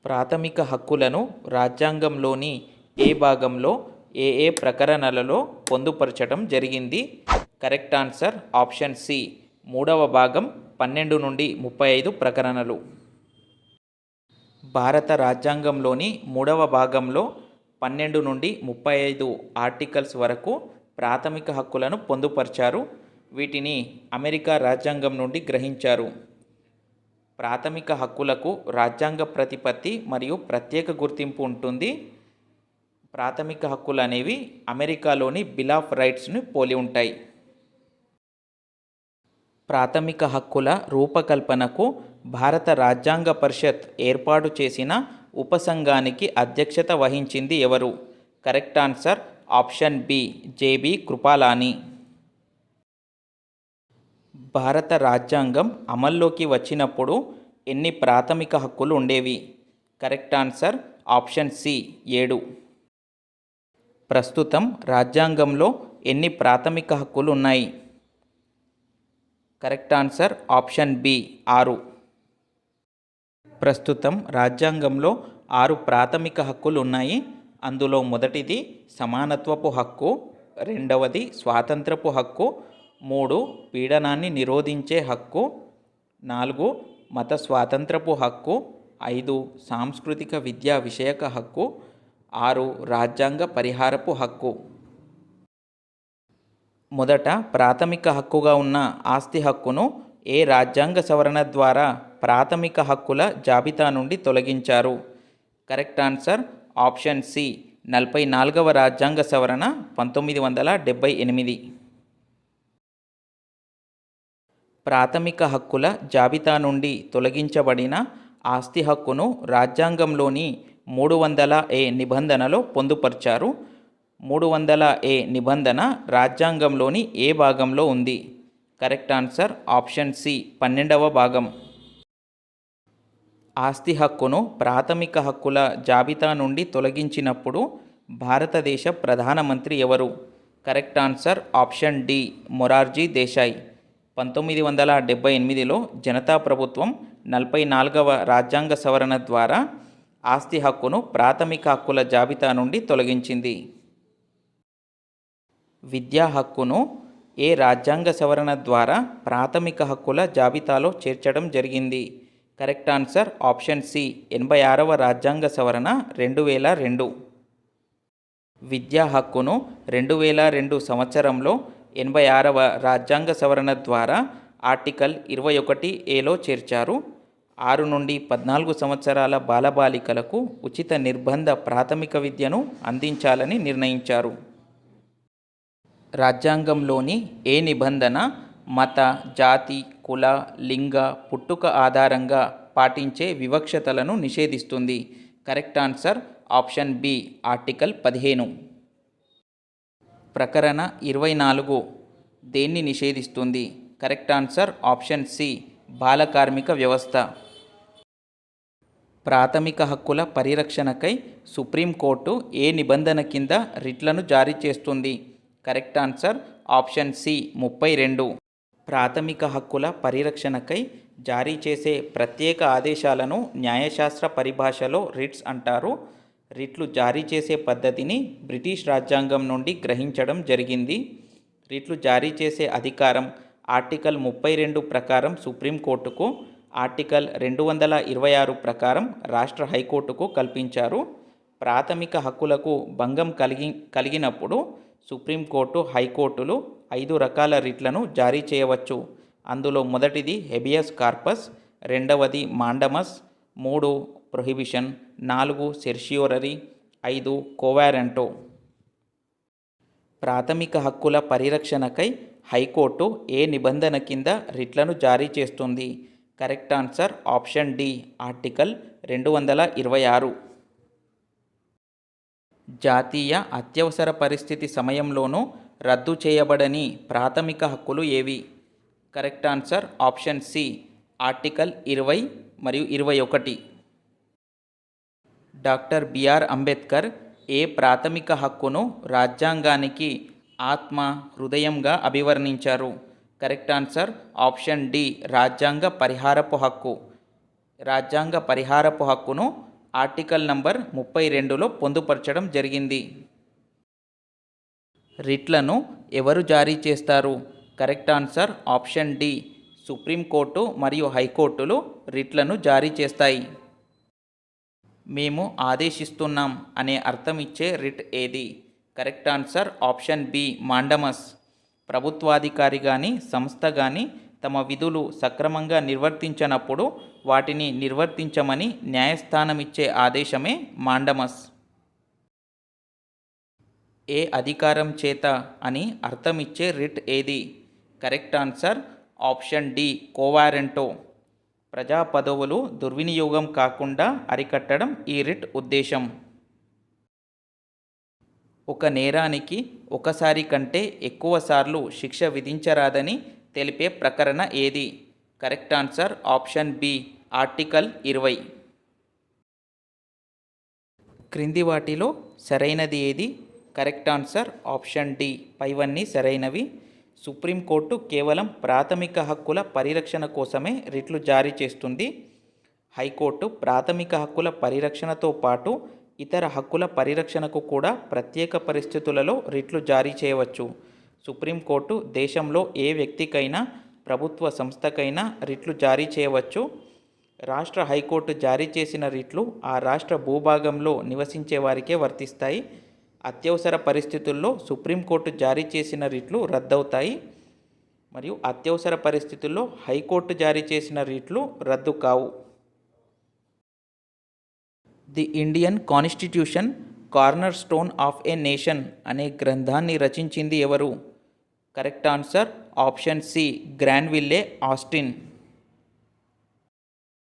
ప్రాథమిక హక్కులను రాజ్యాంగంలోని ఏ భాగంలో ఏ ప్రకరణలలో పొందుపరచడం జరిగింది? కరెక్ట్ ఆన్సర్ ఆప్షన్ సి, 3వ భాగం 12 నుండి 35 ప్రకరణలు. భారత రాజ్యాంగంలోని 3వ భాగంలో 12 నుండి 35 ఆర్టికల్స్ వరకు ప్రాథమిక హక్కులను పొందుపరిచారు. వీటిని అమెరికా రాజ్యాంగం నుండి గ్రహించారు. ప్రాథమిక హక్కులకు రాజ్యాంగ ప్రతిపత్తి మరియు ప్రత్యేక గుర్తింపు ఉంటుంది. ప్రాథమిక హక్కులు అనేవి అమెరికాలోని బిల్ ఆఫ్ రైట్స్ని పోలి ఉంటాయి. ప్రాథమిక హక్కుల రూపకల్పనకు భారత రాజ్యాంగ పరిషత్ ఏర్పాటు చేసిన ఉపసంఘానికి అధ్యక్షత వహించింది ఎవరు? Correct answer option B, JB Kripalani. భారత రాజ్యాంగం అమల్లోకి వచ్చినప్పుడు ఎన్ని ప్రాథమిక హక్కులు ఉండేవి? Correct answer option C, 7. ప్రస్తుతం రాజ్యాంగంలో ఎన్ని ప్రాథమిక హక్కులు ఉన్నాయి? Correct answer option B, 6. ప్రస్తుతం రాజ్యాంగంలో 6 ప్రాథమిక హక్కులు ఉన్నాయి. అందులో మొదటిది సమానత్వపు హక్కు, రెండవది స్వాతంత్రపు హక్కు, 3 పీడనాన్ని నిరోధించే హక్కు, 4 మత స్వాతంత్రపు హక్కు, 5 సాంస్కృతిక విద్యా విషయక హక్కు, 6 రాజ్యాంగ పరిహారపు హక్కు. మొదట ప్రాథమిక హక్కుగా ఉన్న ఆస్తి హక్కును ఏ రాజ్యాంగ సవరణ ద్వారా ప్రాథమిక హక్కుల జాబితా నుండి తొలగించారు? కరెక్ట్ ఆన్సర్ ఆప్షన్ సి, 44వ రాజ్యాంగ సవరణ 1978. ప్రాథమిక హక్కుల జాబితా నుండి తొలగించబడిన ఆస్తి హక్కును రాజ్యాంగంలోని 300A నిబంధనలో పొందుపరిచారు. 300A నిబంధన రాజ్యాంగంలోని ఏ భాగంలో ఉంది? కరెక్ట్ ఆన్సర్ ఆప్షన్ సి, 12వ భాగం. ఆస్తి హక్కును ప్రాథమిక హక్కుల జాబితా నుండి తొలగించినప్పుడు భారతదేశ ప్రధానమంత్రి ఎవరు? Correct answer option D, Morarji Desai. 1978లో జనతా ప్రభుత్వం 44వ రాజ్యాంగ సవరణ ద్వారా ఆస్తి హక్కును ప్రాథమిక హక్కుల జాబితా నుండి తొలగించింది. విద్యా హక్కును ఏ రాజ్యాంగ సవరణ ద్వారా ప్రాథమిక హక్కుల జాబితాలో చేర్చడం జరిగింది? కరెక్ట్ ఆన్సర్ ఆప్షన్ సి, 86వ రాజ్యాంగ సవరణ 2002. విద్యా హక్కును 2002 సంవత్సరంలో 86వ రాజ్యాంగ సవరణ ద్వారా ఆర్టికల్ 21Aలో చేర్చారు. 6 నుండి 14 సంవత్సరాల బాలబాలికలకు ఉచిత నిర్బంధ ప్రాథమిక విద్యను అందించాలని నిర్ణయించారు. రాజ్యాంగంలోని ఏ నిబంధన మత, జాతి, కుల, లింగ, పుట్టుక ఆధారంగా పాటించే వివక్షతలను నిషేధిస్తుంది? Correct answer option B, article 15. ప్రకరణ 24 దేన్ని నిషేధిస్తుంది? కరెక్ట్ ఆన్సర్ ఆప్షన్ సి, బాల కార్మిక వ్యవస్థ. ప్రాథమిక హక్కుల పరిరక్షణకై సుప్రీంకోర్టు ఏ నిబంధన కింద రిట్లను జారీ చేస్తుంది? Correct answer option C, 32. ప్రాథమిక హక్కుల పరిరక్షణకై జారీ చేసే ప్రత్యేక ఆదేశాలను న్యాయశాస్త్ర పరిభాషలో రిట్స్ అంటారు. రిట్లు జారీ చేసే పద్ధతిని బ్రిటిష్ రాజ్యాంగం నుండి గ్రహించడం జరిగింది. రిట్లు జారీ చేసే అధికారం ఆర్టికల్ 32 ప్రకారం సుప్రీంకోర్టుకు, ఆర్టికల్ 226 ప్రకారం రాష్ట్ర హైకోర్టుకు కల్పించారు. ప్రాథమిక హక్కులకు భంగం కలిగినప్పుడు సుప్రీంకోర్టు, హైకోర్టులు 5 రకాల రిట్లను జారీ చేయవచ్చు. అందులో మొదటిది హెబియస్ కార్పస్, రెండవది మాండమస్, 3 ప్రొహిబిషన్, 4 సెర్షియోరరీ, 5 కోవారెంటో. ప్రాథమిక హక్కుల పరిరక్షణకై హైకోర్టు ఏ నిబంధన కింద రిట్లను జారీ చేస్తుంది? Correct answer option D, article 226. జాతీయ అత్యవసర పరిస్థితి సమయంలోనూ రద్దు చేయబడని ప్రాథమిక హక్కులు ఏవి? Correct answer option C, article 20 మరియు 21. డాక్టర్ బిఆర్ అంబేద్కర్ ఏ ప్రాథమిక హక్కును రాజ్యాంగానికి ఆత్మ, హృదయంగా అభివర్ణించారు? కరెక్ట్ ఆన్సర్ ఆప్షన్ డి, రాజ్యాంగ పరిహారపు హక్కు. రాజ్యాంగ పరిహారపు హక్కును ఆర్టికల్ నంబర్ 32లో పొందుపరచడం జరిగింది. రిట్లను ఎవరు జారీ చేస్తారు? Correct answer option D. Supreme court మరియు హైకోర్టులు రిట్లను జారీ చేస్తాయి. మేము ఆదేశిస్తున్నాం అనే అర్థం ఇచ్చే రిట్ ఏది? Correct answer option B. Mandamus. ప్రభుత్వాధికారి కానీ సంస్థ కానీ తమ విధులు సక్రమంగా నిర్వర్తించనప్పుడు వాటిని నిర్వర్తించమని న్యాయస్థానం ఇచ్చే ఆదేశమే మాండమస్. ఏ అధికారం చేత అని అర్థం ఇచ్చే రిట్ ఏది? Correct answer option D. Quo warranto. ప్రజా పదవులు దుర్వినియోగం కాకుండా అరికట్టడం ఈ రిట్ ఉద్దేశం. ఒక నేరానికి ఒకసారి కంటే ఎక్కువసార్లు శిక్ష విధించరాదని తెలిపే ప్రకరణ ఏది? Correct answer option B. Article 20. క్రింది వాటిలో సరైనది ఏది? Correct answer option D. పైవన్నీ సరైనవి. సుప్రీంకోర్టు కేవలం ప్రాథమిక హక్కుల పరిరక్షణ కోసమే రిట్లు జారీ చేస్తుంది. హైకోర్టు ప్రాథమిక హక్కుల పరిరక్షణతో పాటు ఇతర హక్కుల పరిరక్షణకు కూడా ప్రత్యేక పరిస్థితులలో రిట్లు జారీ చేయవచ్చు. సుప్రీంకోర్టు దేశంలో ఏ వ్యక్తికైనా ప్రభుత్వ సంస్థకైనా రిట్లు జారీ చేయవచ్చు. రాష్ట్ర హైకోర్టు జారీ చేసిన రిట్లు ఆ రాష్ట్ర భూభాగంలో నివసించే వారికే వర్తిస్తాయి. అత్యవసర పరిస్థితుల్లో సుప్రీంకోర్టు జారీ చేసిన రిట్లు రద్దవుతాయి మరియు అత్యవసర పరిస్థితుల్లో హైకోర్టు జారీ చేసిన రిట్లు రద్దు కావు. The Indian constitution cornerstone of a nation అనే గ్రంథాన్ని రచించింది ఎవరు? కరెక్ట్ ఆన్సర్ ఆప్షన్ సి. Granville Austin.